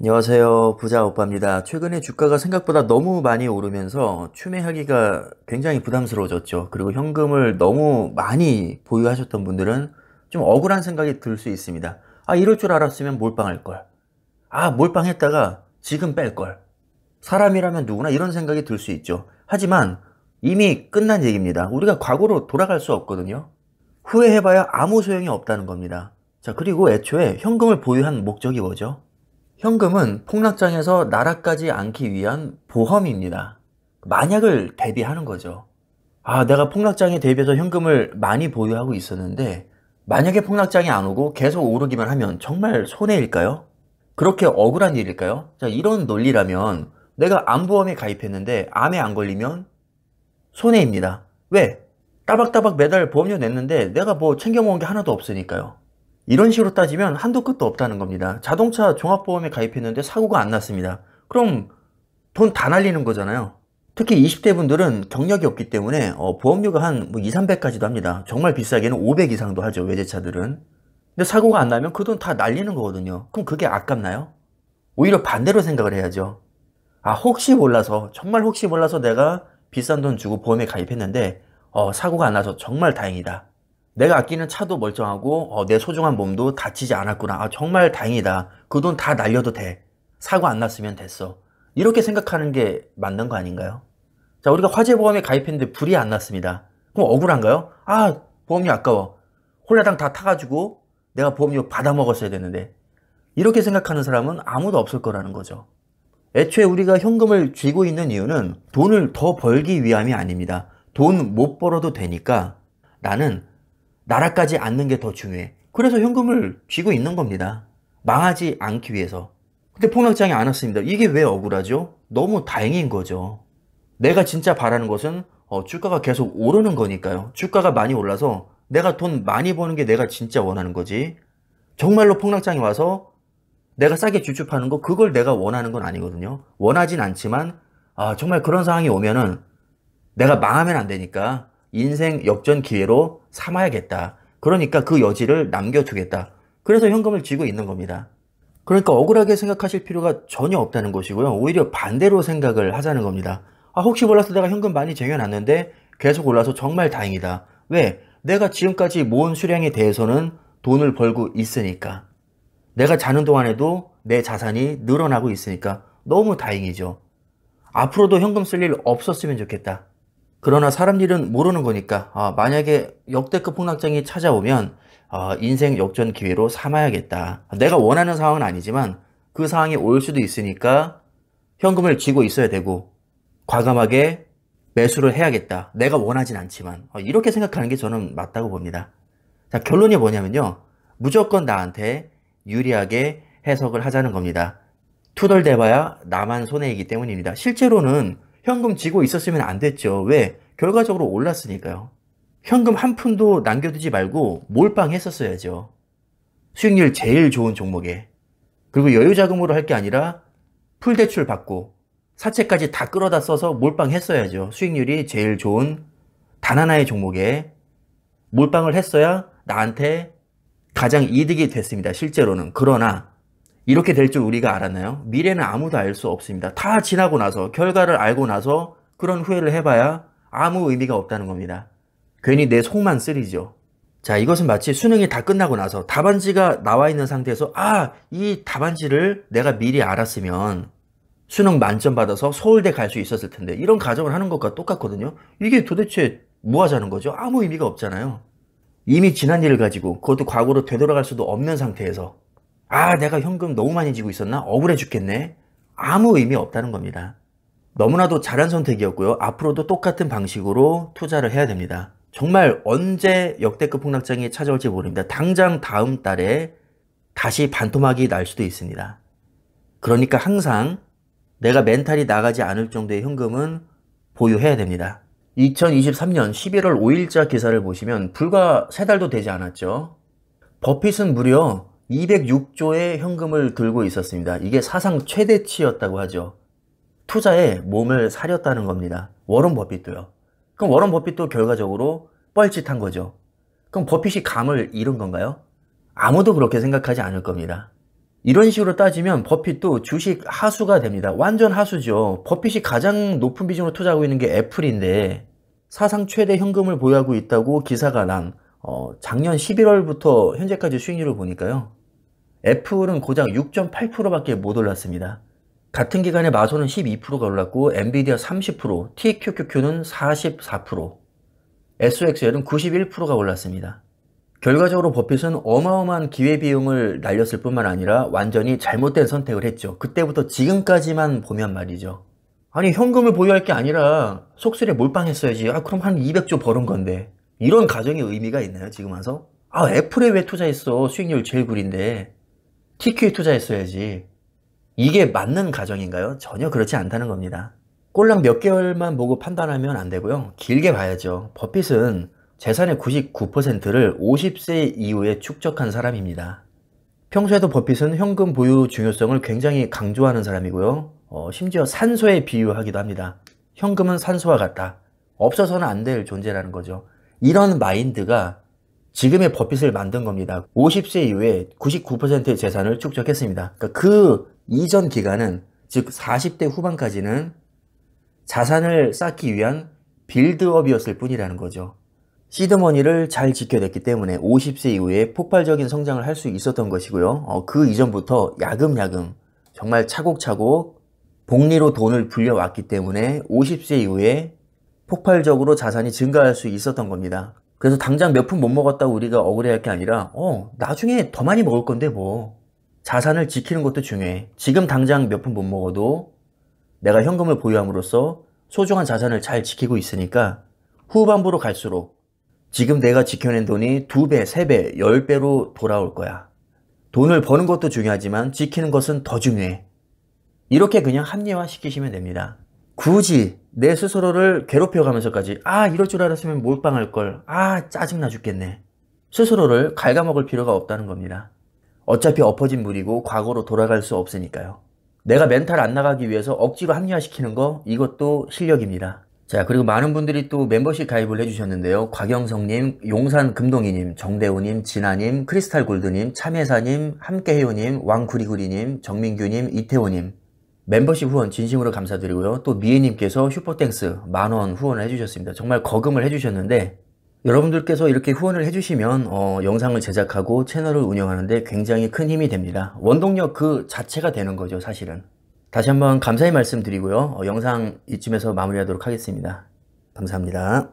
안녕하세요. 부자 오빠입니다. 최근에 주가가 생각보다 너무 많이 오르면서 추매하기가 굉장히 부담스러워졌죠. 그리고 현금을 너무 많이 보유하셨던 분들은 좀 억울한 생각이 들 수 있습니다. 아, 이럴 줄 알았으면 몰빵할 걸. 아, 몰빵했다가 지금 뺄 걸. 사람이라면 누구나 이런 생각이 들 수 있죠. 하지만 이미 끝난 얘기입니다. 우리가 과거로 돌아갈 수 없거든요. 후회해봐야 아무 소용이 없다는 겁니다. 자, 그리고 애초에 현금을 보유한 목적이 뭐죠? 현금은 폭락장에서 날아가지 않기 위한 보험입니다. 만약을 대비하는 거죠. 아, 내가 폭락장에 대비해서 현금을 많이 보유하고 있었는데 만약에 폭락장이 안 오고 계속 오르기만 하면 정말 손해일까요? 그렇게 억울한 일일까요? 자, 이런 논리라면 내가 암보험에 가입했는데 암에 안 걸리면 손해입니다. 왜? 따박따박 매달 보험료 냈는데 내가 뭐 챙겨 먹은 게 하나도 없으니까요. 이런 식으로 따지면 한도 끝도 없다는 겁니다. 자동차 종합보험에 가입했는데 사고가 안 났습니다. 그럼 돈 다 날리는 거잖아요. 특히 20대 분들은 경력이 없기 때문에 보험료가 한 2, 300까지도 합니다. 정말 비싸게는 500 이상도 하죠, 외제차들은. 근데 사고가 안 나면 그 돈 다 날리는 거거든요. 그럼 그게 아깝나요? 오히려 반대로 생각을 해야죠. 아, 혹시 몰라서, 정말 혹시 몰라서 내가 비싼 돈 주고 보험에 가입했는데 사고가 안 나서 정말 다행이다. 내가 아끼는 차도 멀쩡하고 내 소중한 몸도 다치지 않았구나. 아, 정말 다행이다. 그 돈 다 날려도 돼. 사고 안 났으면 됐어. 이렇게 생각하는 게 맞는 거 아닌가요? 자, 우리가 화재보험에 가입했는데 불이 안 났습니다. 그럼 억울한가요? 아, 보험료 아까워. 홀라당 다 타가지고 내가 보험료 받아 먹었어야 되는데. 이렇게 생각하는 사람은 아무도 없을 거라는 거죠. 애초에 우리가 현금을 쥐고 있는 이유는 돈을 더 벌기 위함이 아닙니다. 돈 못 벌어도 되니까 나는 날아가지 않는 게 더 중요해. 그래서 현금을 쥐고 있는 겁니다. 망하지 않기 위해서. 근데 폭락장이 안 왔습니다. 이게 왜 억울하죠? 너무 다행인 거죠. 내가 진짜 바라는 것은 주가가 계속 오르는 거니까요. 주가가 많이 올라서 내가 돈 많이 버는 게 내가 진짜 원하는 거지. 정말로 폭락장이 와서 내가 싸게 주축하는 거 그걸 내가 원하는 건 아니거든요. 원하진 않지만 정말 그런 상황이 오면은 내가 망하면 안 되니까 인생 역전 기회로 삼아야겠다. 그러니까 그 여지를 남겨두겠다. 그래서 현금을 쥐고 있는 겁니다. 그러니까 억울하게 생각하실 필요가 전혀 없다는 것이고요. 오히려 반대로 생각을 하자는 겁니다. 아, 혹시 몰라서 내가 현금 많이 쟁여놨는데 계속 올라서 정말 다행이다. 왜? 내가 지금까지 모은 수량에 대해서는 돈을 벌고 있으니까. 내가 자는 동안에도 내 자산이 늘어나고 있으니까 너무 다행이죠. 앞으로도 현금 쓸 일 없었으면 좋겠다. 그러나 사람 일은 모르는 거니까 만약에 역대급 폭락장이 찾아오면 인생 역전 기회로 삼아야겠다. 내가 원하는 상황은 아니지만 그 상황이 올 수도 있으니까 현금을 쥐고 있어야 되고 과감하게 매수를 해야겠다. 내가 원하진 않지만 이렇게 생각하는 게 저는 맞다고 봅니다. 자, 결론이 뭐냐면요. 무조건 나한테 유리하게 해석을 하자는 겁니다. 투덜대봐야 나만 손해이기 때문입니다. 실제로는 현금 쥐고 있었으면 안 됐죠. 왜? 결과적으로 올랐으니까요. 현금 한 푼도 남겨두지 말고 몰빵했었어야죠. 수익률 제일 좋은 종목에. 그리고 여유자금으로 할 게 아니라 풀대출 받고 사채까지 다 끌어다 써서 몰빵했어야죠. 수익률이 제일 좋은 단 하나의 종목에 몰빵을 했어야 나한테 가장 이득이 됐습니다. 실제로는. 그러나 이렇게 될 줄 우리가 알았나요? 미래는 아무도 알 수 없습니다. 다 지나고 나서 결과를 알고 나서 그런 후회를 해봐야 아무 의미가 없다는 겁니다. 괜히 내 속만 쓰리죠. 자, 이것은 마치 수능이 다 끝나고 나서 답안지가 나와 있는 상태에서 이 답안지를 내가 미리 알았으면 수능 만점 받아서 서울대 갈 수 있었을 텐데 이런 가정을 하는 것과 똑같거든요. 이게 도대체 뭐 하자는 거죠? 아무 의미가 없잖아요. 이미 지난 일을 가지고 그것도 과거로 되돌아갈 수도 없는 상태에서 내가 현금 너무 많이 쥐고 있었나? 억울해 죽겠네. 아무 의미 없다는 겁니다. 너무나도 잘한 선택이었고요. 앞으로도 똑같은 방식으로 투자를 해야 됩니다. 정말 언제 역대급 폭락장이 찾아올지 모릅니다. 당장 다음 달에 다시 반토막이 날 수도 있습니다. 그러니까 항상 내가 멘탈이 나가지 않을 정도의 현금은 보유해야 됩니다. 2023년 11월 5일자 기사를 보시면 불과 3달도 되지 않았죠. 버핏은 무려 206조의 현금을 들고 있었습니다. 이게 사상 최대치였다고 하죠. 투자에 몸을 사렸다는 겁니다. 워런 버핏도요. 그럼 워런 버핏도 결과적으로 뻘짓한 거죠. 그럼 버핏이 감을 잃은 건가요? 아무도 그렇게 생각하지 않을 겁니다. 이런 식으로 따지면 버핏도 주식 하수가 됩니다. 완전 하수죠. 버핏이 가장 높은 비중으로 투자하고 있는 게 애플인데 사상 최대 현금을 보유하고 있다고 기사가 난 작년 11월부터 현재까지 수익률을 보니까요. 애플은 고작 6.8%밖에 못 올랐습니다. 같은 기간에 마소는 12%가 올랐고 엔비디아 30%, TQQQ는 44%, SOXL은 91%가 올랐습니다. 결과적으로 버핏은 어마어마한 기회비용을 날렸을 뿐만 아니라 완전히 잘못된 선택을 했죠. 그때부터 지금까지만 보면 말이죠. 아니 현금을 보유할 게 아니라 속쓰려 몰빵했어야지. 그럼 한 200조 버는 건데. 이런 가정의 의미가 있나요 지금 와서? 애플에 왜 투자했어? 수익률 제일 구린데. TQ에 투자했어야지. 이게 맞는 가정인가요? 전혀 그렇지 않다는 겁니다. 꼴랑 몇 개월만 보고 판단하면 안 되고요. 길게 봐야죠. 버핏은 재산의 99%를 50세 이후에 축적한 사람입니다. 평소에도 버핏은 현금 보유 중요성을 굉장히 강조하는 사람이고요. 심지어 산소에 비유하기도 합니다. 현금은 산소와 같다. 없어서는 안 될 존재라는 거죠. 이런 마인드가 지금의 버핏을 만든 겁니다. 50세 이후에 99%의 재산을 축적했습니다. 그러니까 그 이전 기간은, 즉 40대 후반까지는 자산을 쌓기 위한 빌드업이었을 뿐이라는 거죠. 시드머니를 잘 지켜냈기 때문에 50세 이후에 폭발적인 성장을 할 수 있었던 것이고요. 그 이전부터 야금야금 정말 차곡차곡 복리로 돈을 불려왔기 때문에 50세 이후에 폭발적으로 자산이 증가할 수 있었던 겁니다. 그래서 당장 몇 푼 못 먹었다고 우리가 억울해할 게 아니라 나중에 더 많이 먹을 건데 뭐. 자산을 지키는 것도 중요해. 지금 당장 몇 푼 못 먹어도 내가 현금을 보유함으로써 소중한 자산을 잘 지키고 있으니까 후반부로 갈수록 지금 내가 지켜낸 돈이 2배, 3배, 10배로 돌아올 거야. 돈을 버는 것도 중요하지만 지키는 것은 더 중요해. 이렇게 그냥 합리화 시키시면 됩니다. 굳이 내 스스로를 괴롭혀가면서까지 이럴 줄 알았으면 몰빵할 걸. 짜증나 죽겠네. 스스로를 갉아먹을 필요가 없다는 겁니다. 어차피 엎어진 물이고 과거로 돌아갈 수 없으니까요. 내가 멘탈 안 나가기 위해서 억지로 합리화시키는 거, 이것도 실력입니다. 자, 그리고 많은 분들이 또 멤버십 가입을 해주셨는데요. 곽영성님, 용산금동이님, 정대우님, 진아님, 크리스탈골드님, 참회사님, 함께해요님, 왕구리구리님, 정민규님, 이태호님, 멤버십 후원 진심으로 감사드리고요. 또 미애님께서 슈퍼땡스 10,000원 후원을 해주셨습니다. 정말 거금을 해주셨는데 여러분들께서 이렇게 후원을 해주시면 영상을 제작하고 채널을 운영하는데 굉장히 큰 힘이 됩니다. 원동력 그 자체가 되는 거죠, 사실은. 다시 한번 감사의 말씀 드리고요. 영상 이쯤에서 마무리하도록 하겠습니다. 감사합니다.